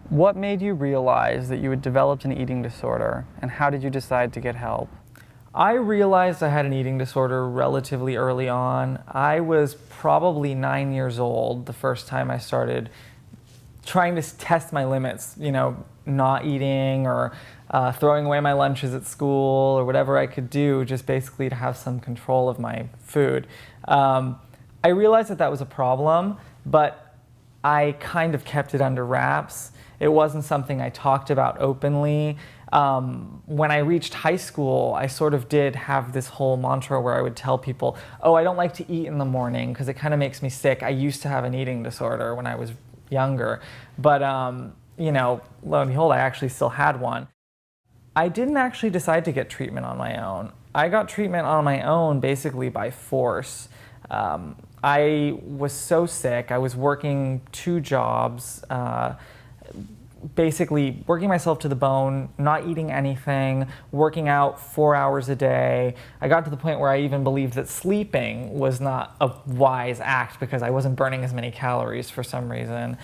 What made you realize that you had developed an eating disorder, and how did you decide to get help? I realized I had an eating disorder relatively early on. I was probably 9 years old the first time I started trying to test my limits, not eating or throwing away my lunches at school or whatever I could do just basically to have some control of my food. I realized that that was a problem, but I kind of kept it under wraps. It wasn't something I talked about openly. When I reached high school, I sort of did have this whole mantra where I would tell people, oh, I don't like to eat in the morning because it kind of makes me sick. I used to have an eating disorder when I was younger, but lo and behold, I actually still had one. I didn't actually decide to get treatment on my own. I got treatment on my own basically by force. I was so sick. I was working 2 jobs, basically working myself to the bone, not eating anything, working out 4 hours a day. I got to the point where I even believed that sleeping was not a wise act because I wasn't burning as many calories for some reason.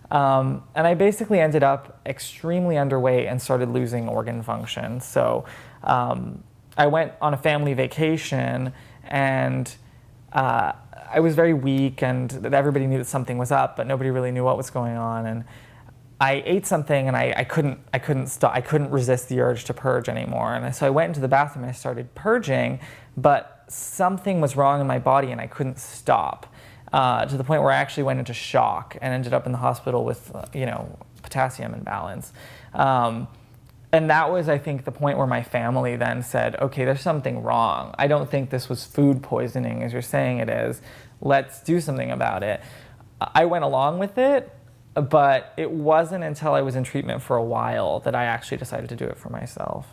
And I basically ended up extremely underweight and started losing organ function. So I went on a family vacation and I was very weak and everybody knew that something was up, but nobody really knew what was going on. And I ate something and I couldn't stop. I couldn't resist the urge to purge anymore. And so I went into the bathroom and I started purging, but something was wrong in my body and I couldn't stop. To the point where I actually went into shock and ended up in the hospital with, potassium imbalance. And that was, I think, the point where my family then said, okay, there's something wrong. I don't think this was food poisoning as you're saying it is. Let's do something about it. I went along with it, but it wasn't until I was in treatment for a while that I actually decided to do it for myself.